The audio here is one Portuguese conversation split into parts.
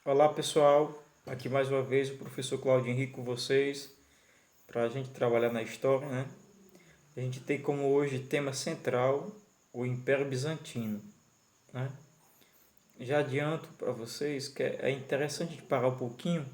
Olá pessoal, aqui mais uma vez o professor Claudio Henrique com vocês para a gente trabalhar na história, né? A gente tem como hoje tema central o Império Bizantino, né? Já adianto para vocês que é interessante parar um pouquinho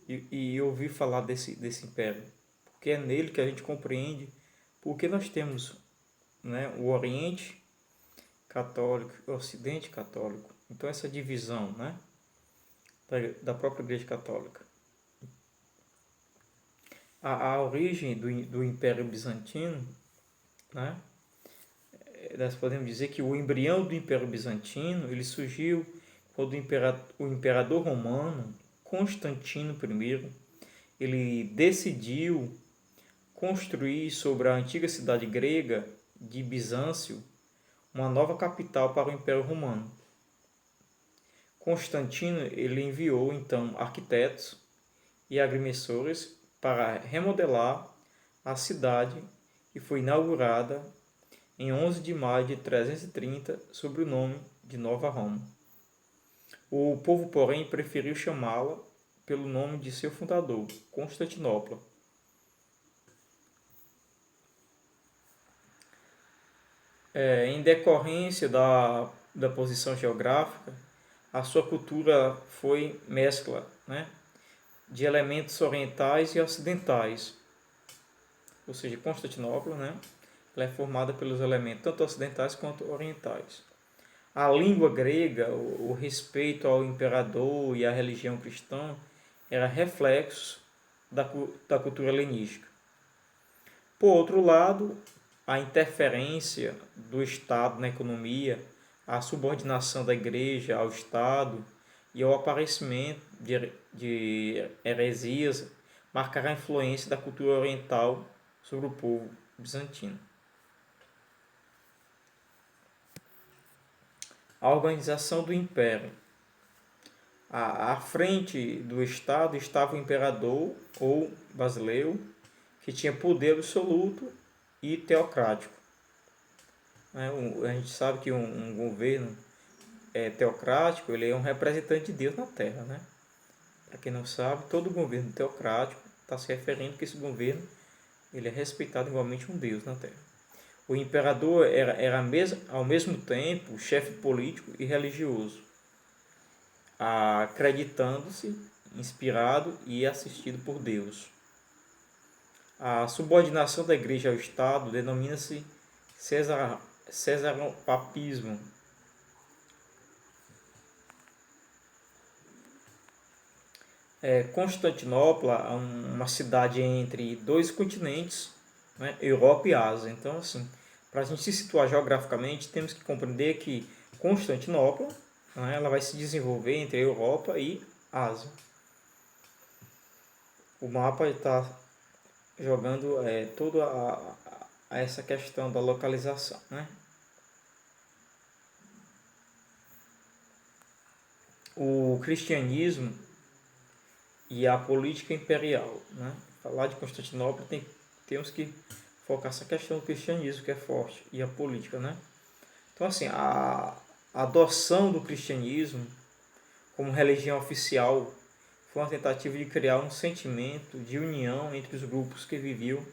e ouvir falar desse império, porque é nele que a gente compreende porque nós temos, né, o Oriente católico e o Ocidente católico. Então essa divisão, né, da própria Igreja Católica. A origem do Império Bizantino, né? Nós podemos dizer que o embrião do Império Bizantino ele surgiu quando o imperador romano Constantino I ele decidiu construir sobre a antiga cidade grega de Bizâncio uma nova capital para o Império Romano. Constantino ele enviou então arquitetos e agrimensores para remodelar a cidade que foi inaugurada em 11 de maio de 330 sob o nome de Nova Roma. O povo, porém, preferiu chamá-la pelo nome de seu fundador, Constantinopla. Em decorrência da posição geográfica, a sua cultura foi mescla, né, de elementos orientais e ocidentais. Ou seja, Constantinopla, né, ela é formada pelos elementos tanto ocidentais quanto orientais. A língua grega, o respeito ao imperador e à religião cristã era reflexo da cultura helenística. Por outro lado, a interferência do Estado na economia, a subordinação da Igreja ao Estado e o aparecimento de heresias marcaram a influência da cultura oriental sobre o povo bizantino. A organização do Império. À frente do Estado estava o imperador ou basileu, que tinha poder absoluto e teocrático. A gente sabe que um governo teocrático ele é um representante de Deus na Terra. Né? Para quem não sabe, todo governo teocrático está se referindo que esse governo ele é respeitado igualmente um Deus na Terra. O imperador era ao mesmo tempo chefe político e religioso, acreditando-se inspirado e assistido por Deus. A subordinação da Igreja ao Estado denomina-se cesaropapismo. Constantinopla é uma cidade entre dois continentes, né, Europa e Ásia. Então, assim, para a gente se situar geograficamente, temos que compreender que Constantinopla, né, ela vai se desenvolver entre a Europa e Ásia. O mapa está jogando toda essa questão da localização. Né? O cristianismo e a política imperial. Né? Falar de Constantinopla temos que focar essa questão do cristianismo, que é forte, e a política. Né? Então, assim, a adoção do cristianismo como religião oficial foi uma tentativa de criar um sentimento de união entre os grupos que viviam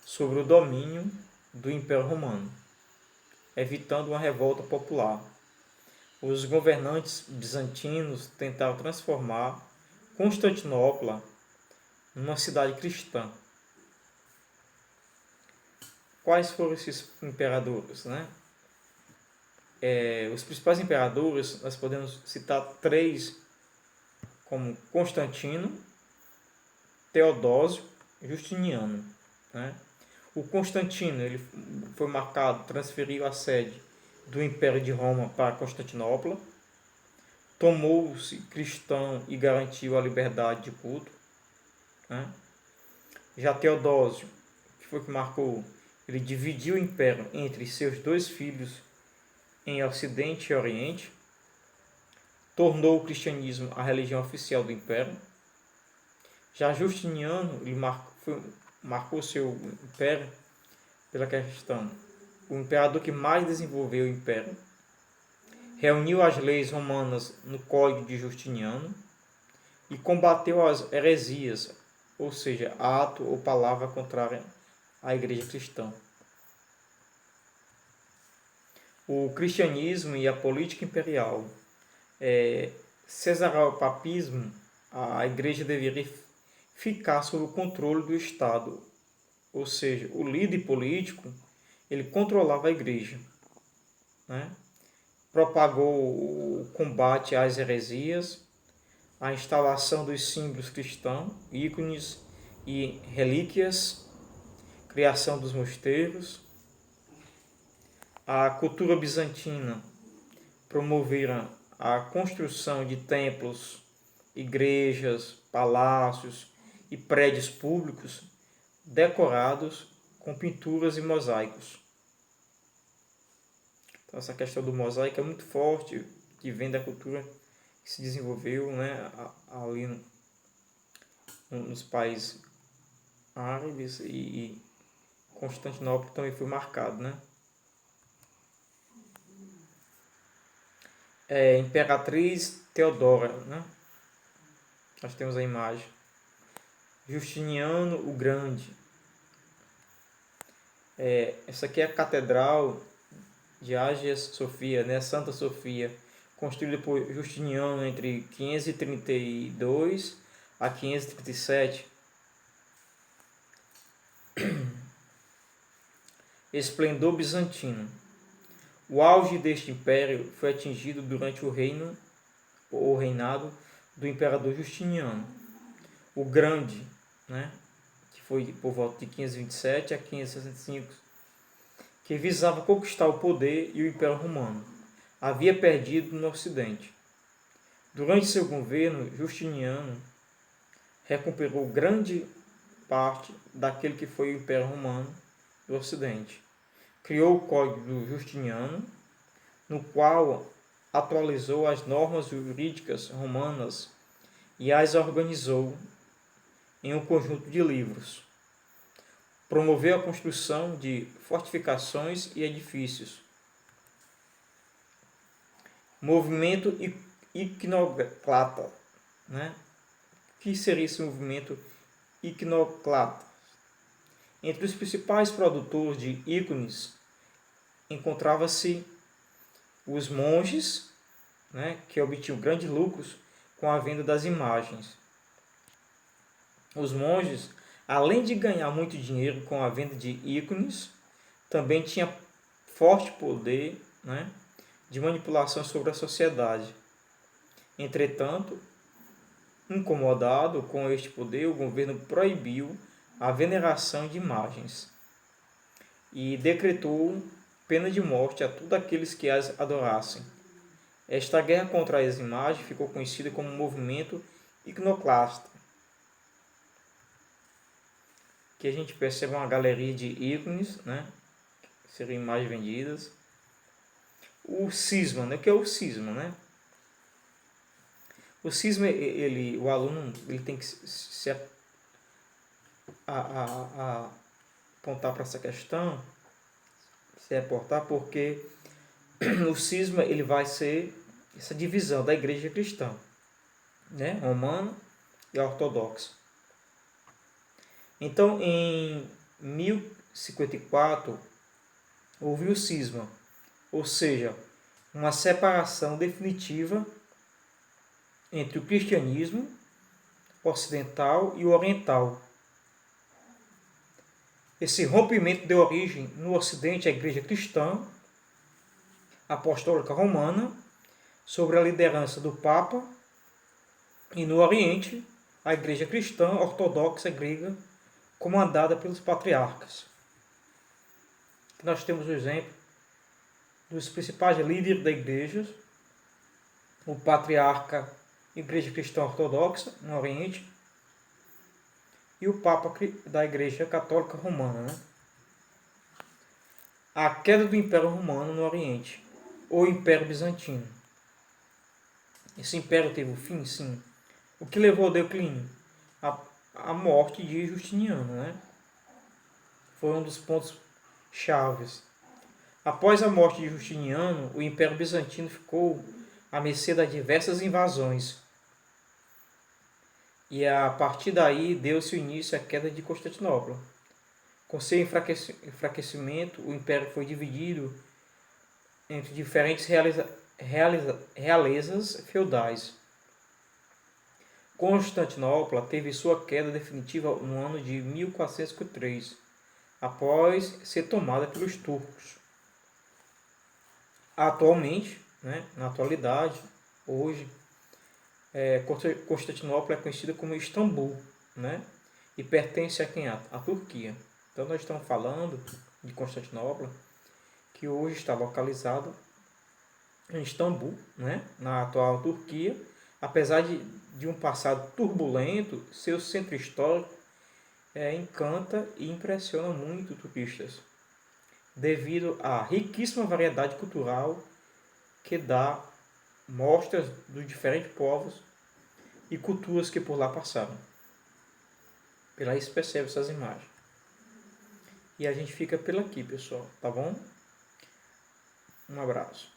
sobre o domínio do Império Romano, evitando uma revolta popular. Os governantes bizantinos tentaram transformar Constantinopla numa cidade cristã. Quais foram esses imperadores? Né? Os principais imperadores, nós podemos citar três, como Constantino, Teodósio e Justiniano. Né? O Constantino ele foi marcado, transferiu a sede do Império de Roma para Constantinopla, tomou-se cristão e garantiu a liberdade de culto. Né? Já Teodósio, que foi que marcou, ele dividiu o império entre seus dois filhos em Ocidente e Oriente, tornou o cristianismo a religião oficial do império. Já Justiniano, ele marcou seu império pela questão, o imperador que mais desenvolveu o império, reuniu as leis romanas no Código de Justiniano, e combateu as heresias, ou seja, ato ou palavra contrária à igreja cristã. O cristianismo e a política imperial. Cesaropapismo, a igreja deveria ficar sob o controle do Estado, ou seja, o líder político ele controlava a igreja, né? Propagou o combate às heresias, a instalação dos símbolos cristãos, ícones e relíquias, criação dos mosteiros. A cultura bizantina promovera a construção de templos, igrejas, palácios e prédios públicos decorados com pinturas e mosaicos. Então, essa questão do mosaico é muito forte, que vem da cultura que se desenvolveu, né, ali nos países árabes, e Constantinopla também foi marcado, né? Imperatriz Teodora, né? Nós temos a imagem. Justiniano o Grande. Essa aqui é a Catedral de Hagia Sofia, né? Santa Sofia, construída por Justiniano entre 532 a 537. Esplendor bizantino. O auge deste império foi atingido durante o reinado do imperador Justiniano, o Grande, né? Que foi por volta de 527 a 565, que visava conquistar o poder e o Império Romano havia perdido no Ocidente. Durante seu governo, Justiniano recuperou grande parte daquele que foi o Império Romano do Ocidente. Criou o Código Justiniano, no qual atualizou as normas jurídicas romanas e as organizou em um conjunto de livros. Promoveu a construção de fortificações e edifícios. Movimento iconoclasta, né? O que seria esse movimento iconoclasta? Entre os principais produtores de ícones encontrava-se os monges, né, que obtinham grandes lucros com a venda das imagens. Os monges, além de ganhar muito dinheiro com a venda de ícones, também tinham forte poder, né, de manipulação sobre a sociedade. Entretanto, incomodado com este poder, o governo proibiu a veneração de imagens e decretou pena de morte a todos aqueles que as adorassem. Esta guerra contra as imagens ficou conhecida como movimento iconoclasta. Aqui a gente percebe uma galeria de ícones, né? Que seriam imagens vendidas. O cisma, né? O que é o cisma, né? O cisma, o aluno ele tem que se apontar para essa questão, se reportar, porque o cisma ele vai ser essa divisão da igreja cristã, né? Romana e ortodoxa. Então, em 1054, houve o cisma, ou seja, uma separação definitiva entre o cristianismo ocidental e o oriental. Esse rompimento deu origem no Ocidente à Igreja Cristã Apostólica Romana, sob a liderança do Papa, e no Oriente a Igreja Cristã Ortodoxa Grega, comandada pelos patriarcas. Nós temos o exemplo dos principais líderes da igreja, o patriarca Igreja Cristã Ortodoxa no Oriente e o Papa da Igreja Católica Romana, né? A queda do Império Romano no Oriente, ou Império Bizantino. Esse império teve um fim, sim. O que levou ao declínio? A morte de Justiniano, né? Foi um dos pontos chaves. Após a morte de Justiniano, o Império Bizantino ficou à mercê das diversas invasões. E a partir daí deu-se o início à queda de Constantinopla. Com seu enfraquecimento, o império foi dividido entre diferentes realezas feudais. Constantinopla teve sua queda definitiva no ano de 1453, após ser tomada pelos turcos. Atualmente, na atualidade, hoje, Constantinopla é conhecida como Istambul, e pertence a quem? A Turquia. Então nós estamos falando de Constantinopla, que hoje está localizado em Istambul, na atual Turquia. Apesar de um passado turbulento, seu centro histórico encanta e impressiona muito turistas, devido à riquíssima variedade cultural que dá mostras dos diferentes povos e culturas que por lá passaram. Pela aí se percebe essas imagens. E a gente fica por aqui, pessoal, tá bom? Um abraço.